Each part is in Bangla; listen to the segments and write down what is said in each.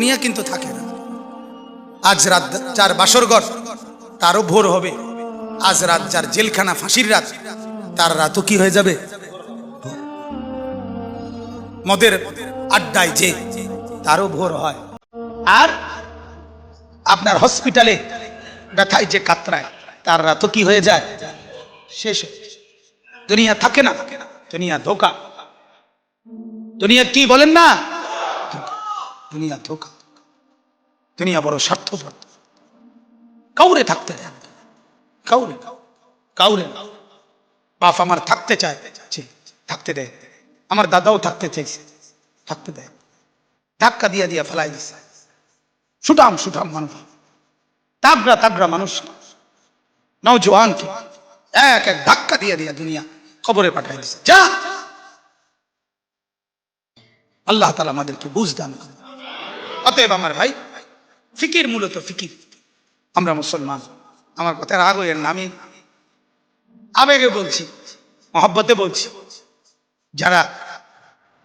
দুনিয়া কিন্তু থাকে না। আজ রাত যার বাসরঘর তারও ভোর হবে, আজ রাত যার জেলখানা ফাঁসির রাত তার রাতও কি হয়ে যাবে? মদের আড্ডায় যে তারও ভোর হয়। আর আপনার হসপিটালে ব্যথায় যে কাতরায় তার রাতও কি হয়ে যায়? শেষ। দুনিয়া থাকে না, দুনিয়া ধোকা। দুনিয়া কি বলেন না, দুনিয়া ধোকা। দুনিয়া বড় স্বার্থপর, কাউরে থাকতে দেয়, কাউরে কাউরে। বাপ আমার থাকতে চায়, থাকতে দেয়। আমার দাদাও থাকতে চাইছে, থাকতে দেয়। ধাক্কা দিয়া দিয়া ফেলাই দিছে। সুঠাম সুঠাম মানুষ, তাগড়া তাগড়া মানুষ, নওজোয়ানকে এক এক ধাক্কা দিয়ে দিয়া দুনিয়া কবরে পাঠাই দিছে। যা, আল্লাহ তাআলা আমাদেরকে বুঝ দান করেন। অতএব আমার ভাই, ফিকির মূলত ফিকির। আমরা মুসলমান, আমার কথা রাগ হইয়েন না, আমি আবেগে বলছি, মহব্বতে বলছি। যারা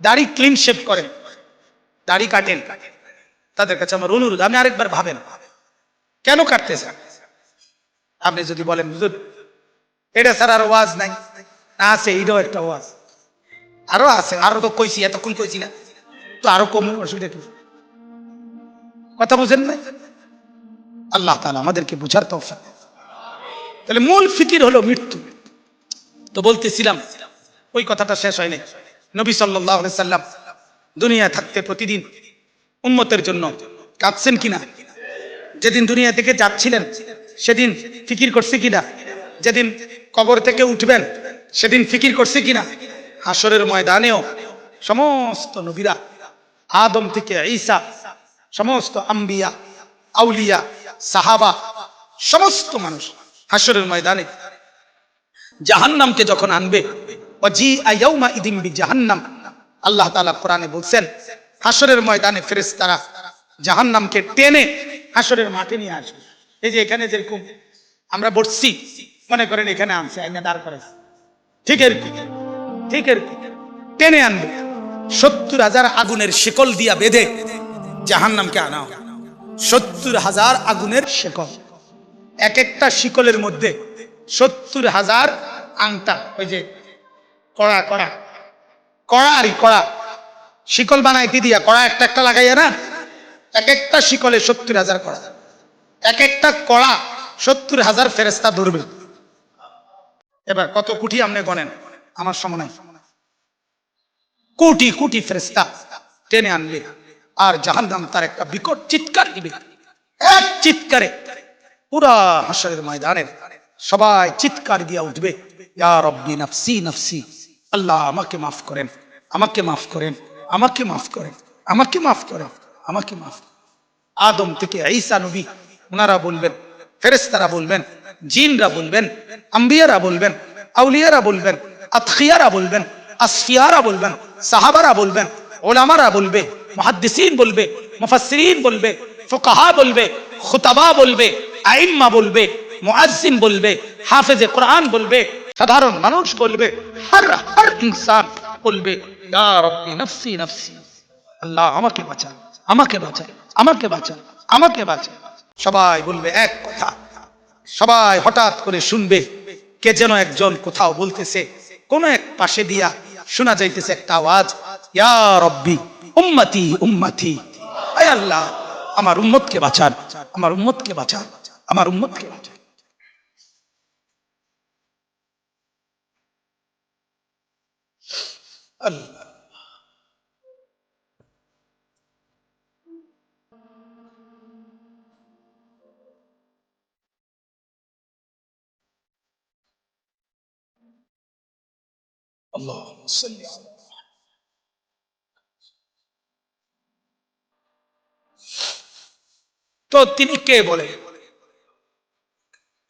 দাড়ি ক্লিন শেভ করেন, দাড়ি কাটেন, তাদের কাছে আমার অনুরোধ, আপনি আরেকবার ভাবেন কেন কাটতে চান। আপনি যদি বলেন হুজুর এটা ছাড়া আর ওয়াজ নাই, না আছে, এটাও একটা ওয়াজ, আরো আছে, আরো তো কইছি, এতক্ষণ কইছি না তো, আরো কম, অসুবিধা কি? কথা বুঝেন নাই? আল্লাহ তাআলা আমাদেরকে বুঝার তৌফিক। তাহলে মূল ফিকির হলো মৃত্যু। তো বলতেছিলাম, ওই কথাটা শেষ হয়নি। নবী সাল্লাল্লাহু আলাইহি সাল্লাম দুনিয়া থাকতে প্রতিদিন উম্মতের জন্য কাঁদছেন কিনা? যেদিন দুনিয়া থেকে যাচ্ছিলেন সেদিন ফিকির করছে কিনা? যেদিন কবর থেকে উঠবেন সেদিন ফিকির করছে কিনা? হাসরের ময়দানেও সমস্ত নবীরা, আদম থেকে ঈসা, সমস্ত আম্বিয়া, আউলিয়া, সাহাবা, সমস্ত মানুষ হাসরের ময়দানে জাহান্নামকে যখন আনবে, ওয়াজিআ ইয়াউমা ইদিন বিজাহান্নাম, আল্লাহ তাআলা কোরআনে বলছেন হাসরের ময়দানে ফেরেশতারা জাহান্নামকে টেনে হাসরের মাঠে নিয়ে আসবে। এই যে এখানে যেরকম আমরা বসছি, মনে করেন এখানে আনছে, আইনা দাঁড় করেছে, ঠিক এরকম, ঠিক এরকম টেনে আনবে। ৭০,০০০ আগুনের শিকল দিয়া বেঁধে জাহান্নামকে আনা হবে। ৭০,০০০ আগুনের শিকল, এক একটা শিকলের মধ্যে ৭০,০০০ আংটা, ওই যে কড়া কড়া কড়া আর কড়া শিকল বানায় কি দিয়া, কড়া একটা একটা লাগাইয়া না, এক একটা শিকলে ৭০,০০০ কড়া, এক একটা কড়া ৭০,০০০ ফেরেশতা ধরবে। এবার কত কোটি আপনি গণেন, আমার সময় কোটি কোটি ফেরেশতা টেনে আনবে। আর জাহান্নাম তার একটা বিকট চিৎকার দিবে, এক চিৎকারে পুরা হাসরের ময়দানের সবাই চিৎকার দিয়া উঠবে, ইয়া রব্বি নাফসি নাফসি, আল্লাহ আমাকে মাফ করেন, আমাকে মাফ করেন, আমাকে মাফ করেন, আমাকে মাফ করেন, আমাকে মাফ। আদম থেকে ঈসা নবী ওনারা বলবেন, ফেরেশতারা বলবেন, জিনরা বলবেন, আম্বিয়ারা বলবেন, আউলিয়ারা বলবেন, আতখিয়ারা বলবেন, আসফিয়ারা বলবেন, সাহাবারা বলবেন, ওলামারা বলবে, মুহাদ্দিসিন বলবে, মুফাসসিরিন বলবে, ফুকাহা বলবে, খুতাবা বলবে, আইম্মা বলবে, মুয়াজ্জিন বলবে, হাফেজে কোরআন বলবে, সাধারণ মানুষ বলবে, হর ইনসান বলবে, ইয়া রাব্বি নাফসি নাফসি, আল্লাহ আমাকে বাঁচান, আমাকে বাঁচান, আমাকে বাঁচান, আমাকে বাঁচান। সবাই বলবে এক কথা। সবাই হঠাৎ করে শুনবে কে যেন একজন কোথাও বলতেছে, কোন এক পাশে দিয়া শোনা যাইতেছে একটা আওয়াজ, ইয়া রব্বি উম্মতি উম্মতি, আয় আল্লাহ আমার উম্মতকে বাঁচান, আমার উম্মতকে বাঁচান, আমার উম্মতকে বাঁচান। আল্লাহ আল্লাহুম্মা সাল্লি আলা। তো তিনি কে বলে?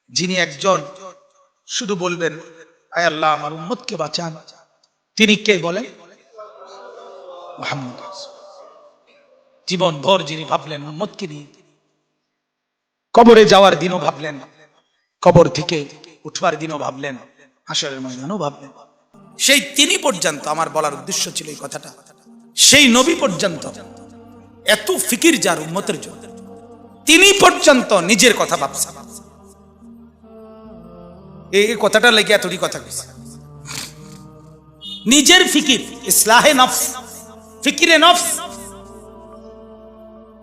যিনি একজন শুধু বলবেন আয় আল্লাহ আমার উম্মতকে বাঁচান, তিনি কে বলেন? মুহাম্মদ। জীবন ভর যিনি ভাবলেন উম্মতকে নিয়ে, কবরে যাওয়ার দিনও ভাবলেন, কবর থেকে উঠবার দিনও ভাবলেন, হাসরের ময়দানও ভাবলেন। সেই তিনি পর্যন্ত, আমার বলার উদ্দেশ্য ছিল এই কথাটা, সেই নবী পর্যন্ত এত ফিকির যার উম্মতের জন্য, তিনি পর্যন্ত নিজের কথা ভাবছেন। এই কথাটা লেগে এতটি কথা কইছে, নিজের ফিকির, ইসলাহে নফস, ফিকিরে নফস,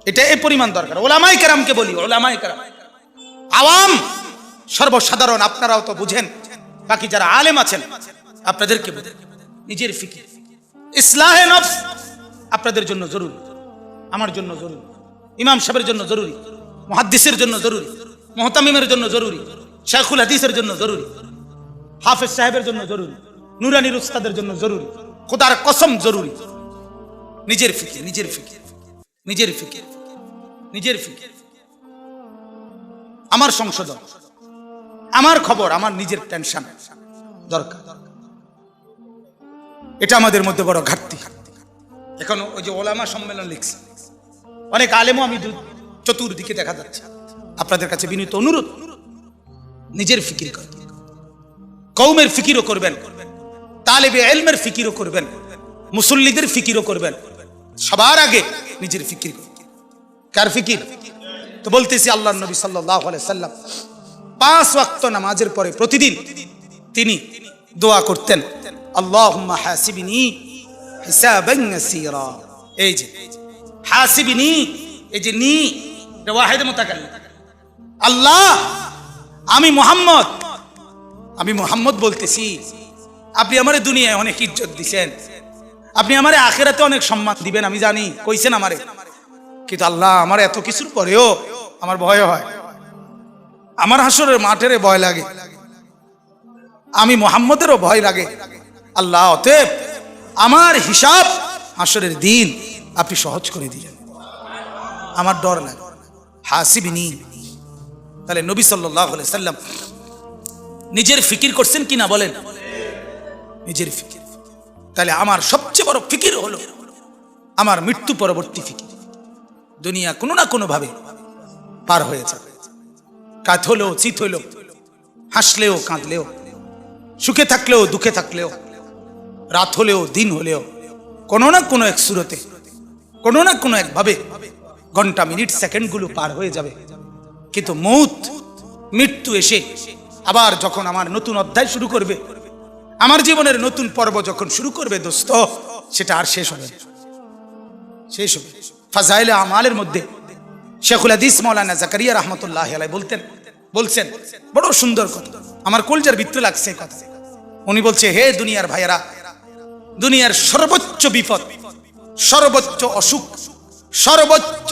এটা এই পরিমাণ দরকার। ওলামায়ে কেরামকে বলি, ওলামায়ে কেরাম, আওয়াম সর্বসাধারণ, আপনারাও তো বুঝেন, বাকি যারা আলেম আছেন আপনাদেরকে বলি, নিজের ফিকির, ইসলাহে নফস আপনাদের জন্য জরুরি, আমার জন্য জরুরি, ইমাম সাহেবের জন্য জরুরি, মুহাদ্দিসের জন্য জরুরি, মুহতামিমের জন্য জরুরি, শাইখুল হাদিসের জন্য জরুরি, হাফেজ সাহেবের জন্য জরুরি, নুরানির উস্তাদের জন্য জরুরি, খোদার কসম জরুরি। নিজের ফিকির, নিজের ফিকির, নিজের ফিকির, নিজের ফিকির, আমার সংশোধন, আমার খবর, আমার নিজের টেনশন দরকার। এটা আমাদের মধ্যে বড় ঘাটতি। এখন ওই যে ওলামা সম্মেলন লিখছে, অনেক আলেমও আমি চতুর্দিকে দেখা যাচ্ছে। আপনাদের কাছে বিনীত অনুরোধ, নিজের ফিকির করবেন, কওমের ফিকিরও করবেন, তালেবে ইলমের ফিকিরও করবেন, মুসল্লিদের ফিকিরও করবেন। সবার আগে নিজের ফিকির করবেন। কার ফিকির? তো বলতেছি আল্লাহর নবী সাল্লাল্লাহু আলাইহি সাল্লাম 5 ওয়াক্ত নামাজের পরে প্রতিদিন তিনি দোয়া করতেন, আল্লাহুম্মা হাসিবনি হিসাবান ইয়াসীরা। এই যে হাসিবনি, এই যে নি, এটা ওয়াহিদ মুতাকাল্লিম। আল্লাহ, আমি মুহাম্মদ বলতেছি, আপনি আমারে দুনিয়ায় অনেক ইজ্জত দিবেন, আপনি আমারে আখিরাতে অনেক সম্মান দিবেন, আমি জানি, কইছেন আমারে, কিন্তু আল্লাহ আমার এত কিছুর পরেও আমার ভয় হয়, আমার হাসরের মাঠের ভয় লাগে, আমি মুহাম্মদেরও ভয় লাগে। আল্লাহ, অতএব আমার হিসাব হাসরের দিন আপনি সহজ করে দিলেন, আমার ডর লাগে। হাসিবিনি। তাহলে নবী সাল্লাল্লাহু আলাইহি সাল্লাম নিজের ফিকির করছেন কিনা বলেন? নিজের ফিকির। তাহলে আমার সবচেয়ে বড় ফিকির হলো আমার মৃত্যু পরবর্তী ফিকির। দুনিয়া কোনো না কোনো ভাবে পার হয়ে যাবে, কাত হলেও চিত হলেও, হাসলেও কাঁদলেও, সুখে থাকলেও দুঃখে থাকলেও, রাত হলেও দিন হলেও, কোনো না কোনো এক সুরতে, কোনো না কোনো এক ভাবে ঘন্টা মিনিট সেকেন্ডগুলো পার হয়ে যাবে। কিন্তু মৃত্যু এসে আবার যখন আমার নতুন অধ্যায় শুরু করবে, আমার জীবনের নতুন পর্ব যখন শুরু করবে দোস্ত, সেটা আর শেষ হবে, শেষ হবে। ফাজাইলে আমালের মধ্যে শেখুল হাদিস মাওলানা জাকারিয়া রাহমাতুল্লাহি আলাইহি বলছেন বড় সুন্দর কথা, আমার কলজার ভিতরে লাগছে কথা। উনি বলছে, হে দুনিয়ার ভাইয়েরা, দুনিয়ার সর্বোচ্চ বিপদ, সর্বোচ্চ অসুখ, সর্বোচ্চ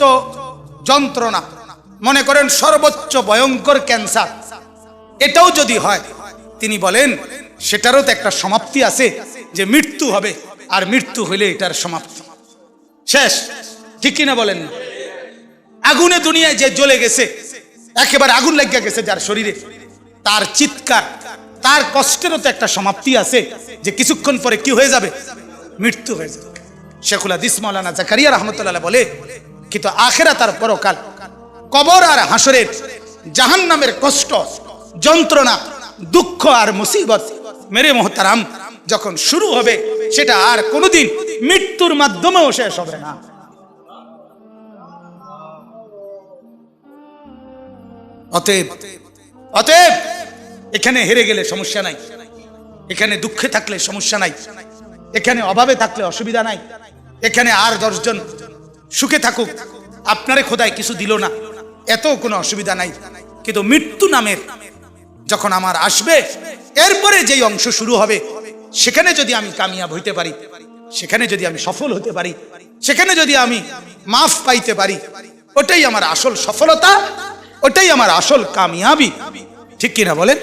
যন্ত্রণা, মনে করেন সর্বোচ্চ ভয়ঙ্কর ক্যান্সার, এটাও যদি হয়, তিনি বলেন সেটারও তো একটা সমাপ্তি আছে, যে মৃত্যু হবে, আর মৃত্যু হইলে এটার সমাপ্তি শেষ। ঠিক কিনা বলেন? আগুনে দুনিয়ায় যে জ্বলে গেছে, একেবারে আগুন লাগিয়া গেছে যার শরীরে, তার চিৎকার, তার কষ্টেরও তো একটা সমাপ্তি আছে, যে কিছুক্ষণ পরে কি হয়ে যাবে? মৃত্যু হয়ে যাবে। শেখুল হাদিস মাওলানা জাকারিয়া রাহমাতুল্লাহ বলে, কিন্তু আখিরাত আর পরকাল, কবর আর হাসরের জাহান্নামের কষ্ট, যন্ত্রণা, দুঃখ আর মুসিবত, মেরে মোহতারাম, যখন শুরু হবে, সেটা আর কোনোদিন মৃত্যুর মাধ্যমেও শেষ হবে না। অতএব এখানে হেরে গেলে সমস্যা নাই, এখানে দুঃখে থাকলে সমস্যা নাই, এখানে অভাবে থাকলে অসুবিধা নাই, এখানে আর 10 জন সুখে থাকুক, আপনারে খোদায় কিছু দিল না, এত কোনো অসুবিধা নাই। কিন্তু মৃত্যু নামের যখন আমার আসবে, এরপরে যেই অংশ শুরু হবে, সেখানে যদি আমি কামিয়াব হইতে পারি, সেখানে যদি আমি সফল হতে পারি, সেখানে যদি আমি মাফ পাইতে পারি, ওটাই আমার আসল সফলতা, ওটাই আমার আসল কামিয়াবি। ঠিক কিনা বলেন?